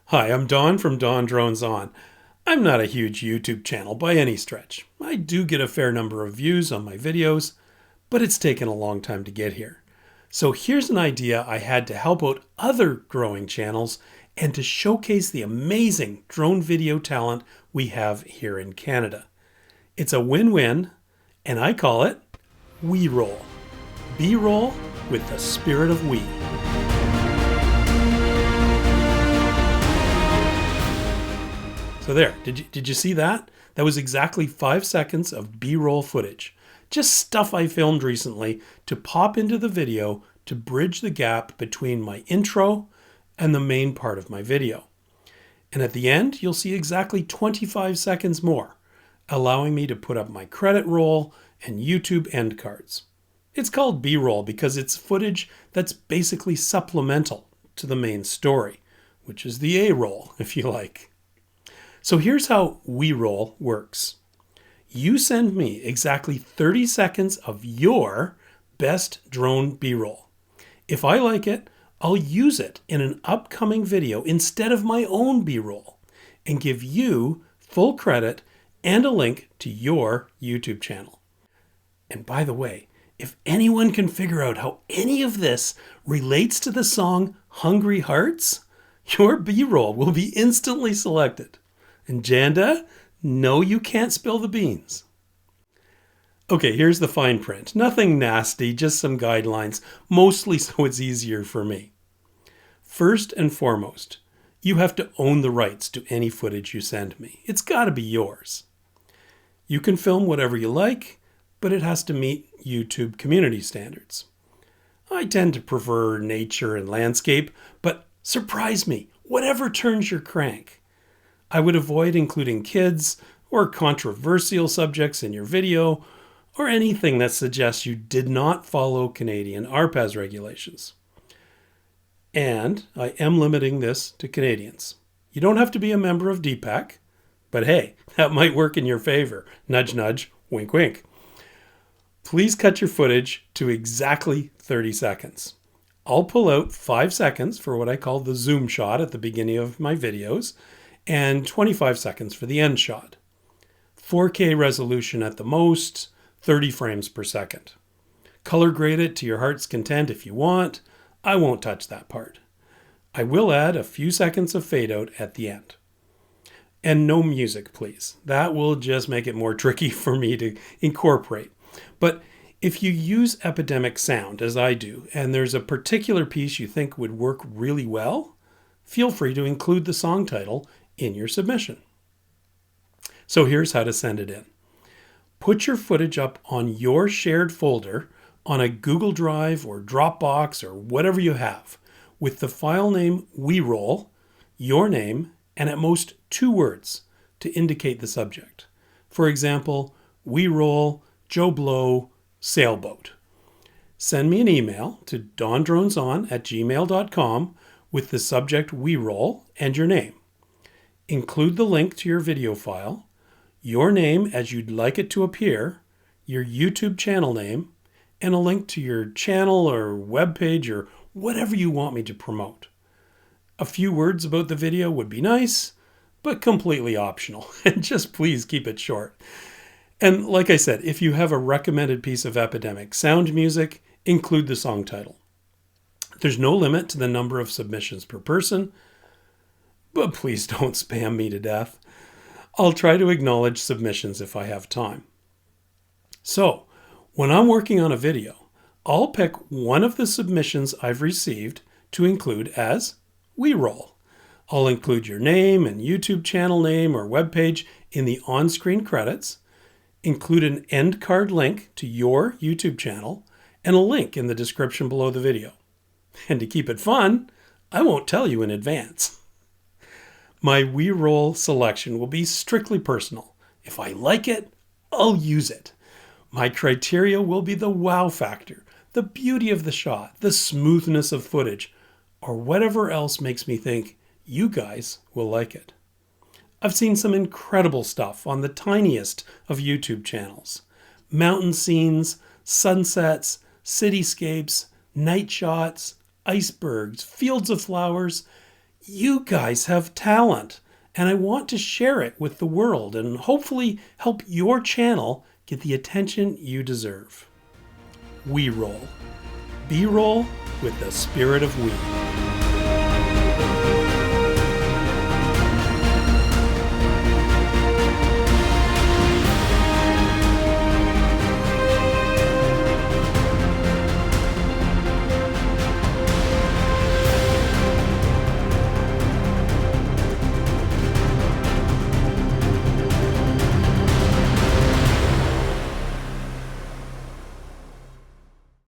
Hi, I'm Don from Don Drones On. I'm not a huge YouTube channel by any stretch. I do get a fair number of views on my videos, but it's taken a long time to get here. So here's an idea I had to help out other growing channels and to showcase the amazing drone video talent we have here in Canada. It's a win-win, and I call it We Roll. B-roll with the spirit of we. So there, did you see that? That was exactly 5 seconds of B-roll footage. Just stuff I filmed recently to pop into the video to bridge the gap between my intro and the main part of my video. And at the end, you'll see exactly 25 seconds more, allowing me to put up my credit roll and YouTube end cards. It's called B-roll because it's footage that's basically supplemental to the main story, which is the A-roll, if you like. So here's how We Roll works. You send me exactly 30 seconds of your best drone B-roll. If I like it, I'll use it in an upcoming video instead of my own B-roll and give you full credit and a link to your YouTube channel. And by the way, if anyone can figure out how any of this relates to the song Hungry Hearts, your B-roll will be instantly selected. And Janda, no, you can't spill the beans. Okay, here's the fine print. Nothing nasty, just some guidelines, mostly so it's easier for me. First and foremost, you have to own the rights to any footage you send me. It's got to be yours. You can film whatever you like, but it has to meet YouTube community standards. I tend to prefer nature and landscape, but surprise me, whatever turns your crank. I would avoid including kids or controversial subjects in your video or anything that suggests you did not follow Canadian RPAS regulations. And I am limiting this to Canadians. You don't have to be a member of DPAC, but hey, that might work in your favor. Nudge, nudge, wink, wink. Please cut your footage to exactly 30 seconds. I'll pull out 5 seconds for what I call the zoom shot at the beginning of my videos, and 25 seconds for the end shot. 4K resolution at the most, 30 frames per second. Color grade it to your heart's content if you want. I won't touch that part. I will add a few seconds of fade out at the end. And no music, please. That will just make it more tricky for me to incorporate. But if you use Epidemic Sound, as I do, and there's a particular piece you think would work really well, feel free to include the song title in your submission. So here's how to send it in. Put your footage up on your shared folder on a Google Drive or Dropbox or whatever you have with the file name WeRoll, your name, and at most 2 words to indicate the subject. For example, WeRoll Joe Blow Sail Boat. Send me an email to dondroneson@gmail.com with the subject WeRoll and your name. Include the link to your video file, your name as you'd like it to appear, your YouTube channel name, and a link to your channel or webpage or whatever you want me to promote. A few words about the video would be nice, but completely optional. And just please keep it short. And like I said, if you have a recommended piece of Epidemic Sound music, include the song title. There's no limit to the number of submissions per person, but please don't spam me to death. I'll try to acknowledge submissions if I have time. So, when I'm working on a video, I'll pick one of the submissions I've received to include as WeRoll. I'll include your name and YouTube channel name or webpage in the on-screen credits, include an end card link to your YouTube channel, and a link in the description below the video. And to keep it fun, I won't tell you in advance. My WeRoll selection will be strictly personal. If I like it, I'll use it. My criteria will be the wow factor, the beauty of the shot, the smoothness of footage, or whatever else makes me think you guys will like it. I've seen some incredible stuff on the tiniest of YouTube channels. Mountain scenes, sunsets, cityscapes, night shots, icebergs, fields of flowers. You guys have talent, and I want to share it with the world and hopefully help your channel get the attention you deserve. We roll. B-roll with the spirit of we.